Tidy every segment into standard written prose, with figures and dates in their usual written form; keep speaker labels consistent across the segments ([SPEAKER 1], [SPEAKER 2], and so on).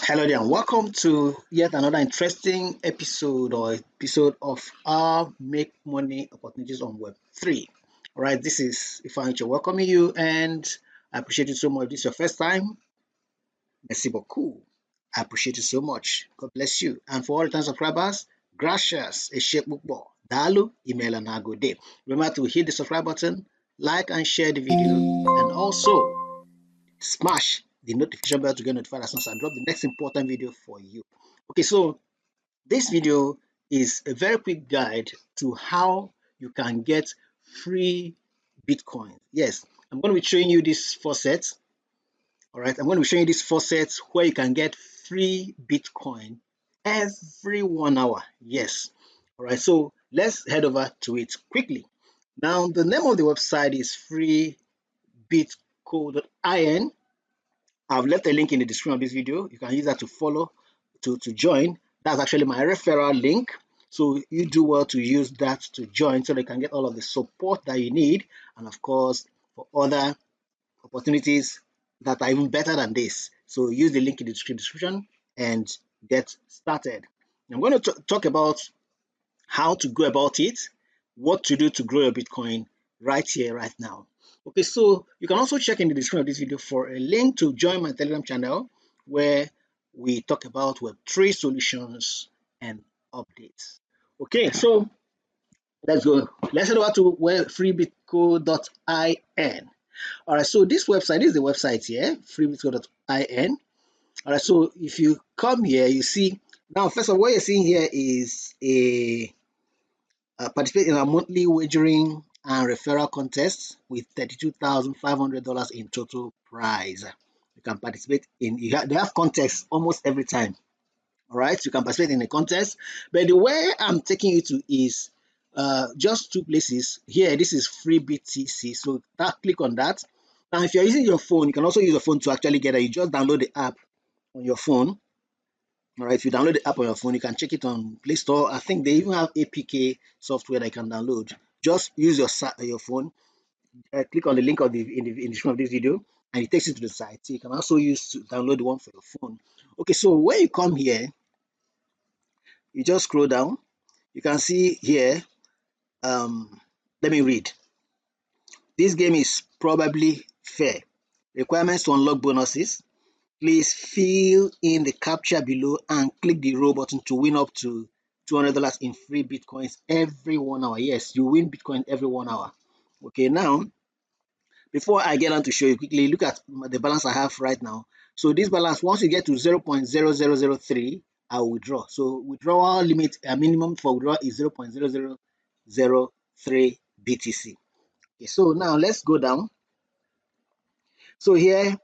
[SPEAKER 1] Hello there, and welcome to yet another interesting episode of our Make Money Opportunities on Web3. All right, this is Ifanicho welcoming you, and I appreciate you so much. If this is your first time. Merci beaucoup. I appreciate you so much. God bless you. And for all the subscribers, gracias, Eshekbukbo, Dalu, email and Agode. Remember to hit the subscribe button, like and share the video, and also smash the notification bell to get notified as soon as I drop the next important video for you. Okay, so this video is a very quick guide to how you can get free Bitcoin. Yes, I'm going to be showing you this faucet. All right, I'm going to be showing you this faucet where you can get free Bitcoin every 1 hour. Yes. All right, so let's head over to it quickly. Now, the name of the website is freebitco.in. I've left a link in the description of this video. You can use that to follow, to join. That's actually my referral link. So you do well to use that to join so they can get all of the support that you need. And of course, for other opportunities that are even better than this. So use the link in the description and get started. I'm going to talk about how to go about it, what to do to grow your Bitcoin right here, right now. Okay, so you can also check in the description of this video for a link to join my Telegram channel where we talk about Web3 solutions and updates. Okay, so let's go. Let's head over to freebitco.in. All right, so this website is the website here, freebitco.in. All right, so if you come here, you see now, first of all, what you're seeing here is a participate in a monthly wagering and referral contest with $32,500 in total prize. You can participate in, they have contests almost every time. All right, you can participate in a contest. But the way I'm taking you to is just two places. Here, this is free BTC. So click on that. Now, if you're using your phone, you can also use your phone to actually get it. You just download the app on your phone. All right, if you download the app on your phone, you can check it on Play Store. I think they even have APK software that you can download. Just use your phone, click on the link in the description of this video, and it takes you to the site. So you can also use to download the one for your phone. Okay, so when you come here, you just scroll down. You can see here, let me read. This game is probably fair. Requirements to unlock bonuses. Please fill in the captcha below and click the roll button to win up to $200 in free Bitcoins every 1 hour. Yes, you win Bitcoin every 1 hour. Okay, now, before I get on to show you quickly, look at the balance I have right now. So this balance, once you get to 0.0003, I will withdraw. So withdrawal limit, minimum for withdrawal is 0.0003 BTC. Okay, so now let's go down. So here,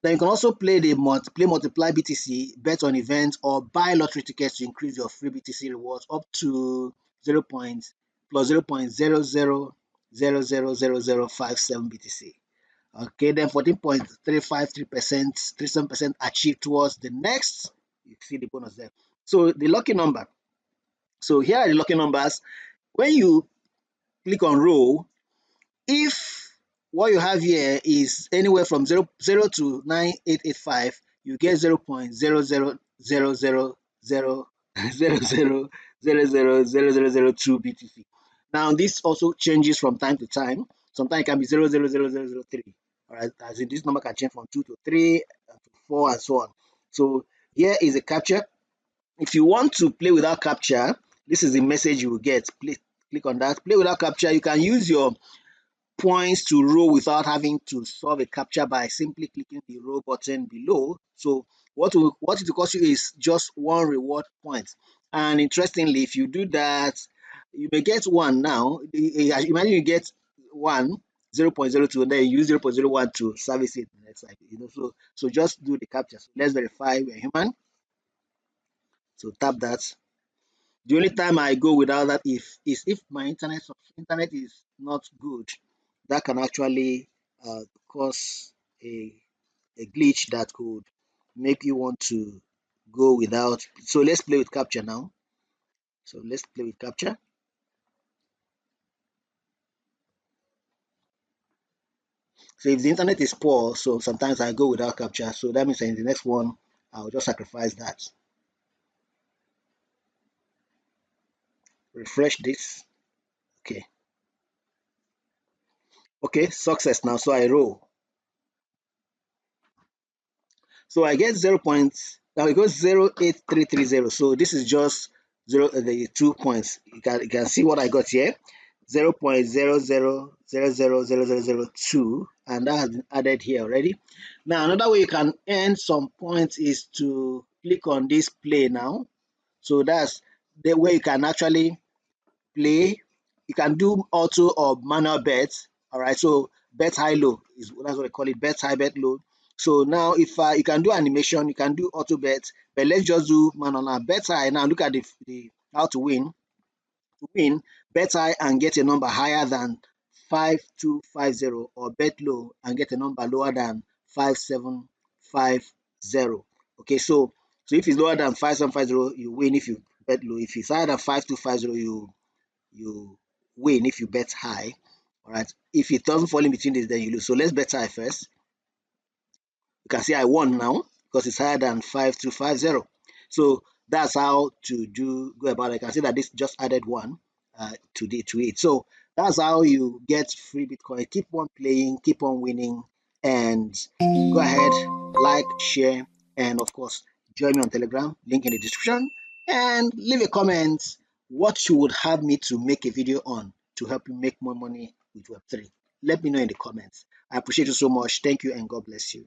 [SPEAKER 1] then you can also play multiply BTC, bet on events, or buy lottery tickets to increase your free BTC rewards up to 0. Plus 0.00000057 BTC. Okay, then 14.353%, 37% achieved towards the next. You see the bonus there. So the lucky number. So here are the lucky numbers. When you click on row, if what you have here is anywhere from 0 to 9885, you get 0.0000000000002 BTC. Now this also changes from time to time. Sometimes it can be 0.00003. All right, as in this number can change from 2 to 3 to 4 and so on. So here is a captcha. If you want to play without captcha, this is the message you will get. Click on that. Play without captcha. You can use your points to row without having to solve a captcha by simply clicking the row button below. So what it will cost you is just one reward point. And interestingly, if you do that, you may get one now. Imagine you get 0.02 and then you use 0.01 to service it next cycle. So just do the captcha. So let's verify we're human. So tap that. The only time I go without that is if my internet is not good. That can actually cause a glitch that could make you want to go without. So let's play with captcha now. So let's play with captcha. So if the internet is poor, so sometimes I go without captcha. So that means in the next one I'll just sacrifice that. Refresh this. Okay. Okay, success now. So I roll. So I get 0 points. Now it goes 08330. So this is just the 2 points. You can see what I got here. 0.00000002, and that has been added here already. Now another way you can earn some points is to click on this play now. So that's the way you can actually play. You can do auto or manual bets. All right, so bet high low is that's what I call it. Bet high, bet low. So now if you can do animation, you can do auto bet, but let's just do manual now. Bet high now. Look at the how to win. To win, bet high and get a number higher than 5250, or bet low and get a number lower than 5750. Okay, so if it's lower than 5750, you win if you bet low. If it's higher than 5250, you win if you bet high. All right. If it doesn't fall in between this, then you lose. So let's bet high first. You can see I won now because it's higher than 5250. So that's how to go about it. I can see that this just added one to it. So that's how you get free Bitcoin. Keep on playing, keep on winning, and go ahead, like, share, and of course, join me on Telegram, link in the description, and leave a comment what you would have me to make a video on to help you make more money with Web3. Let me know in the comments. I appreciate you so much. Thank you, and God bless you.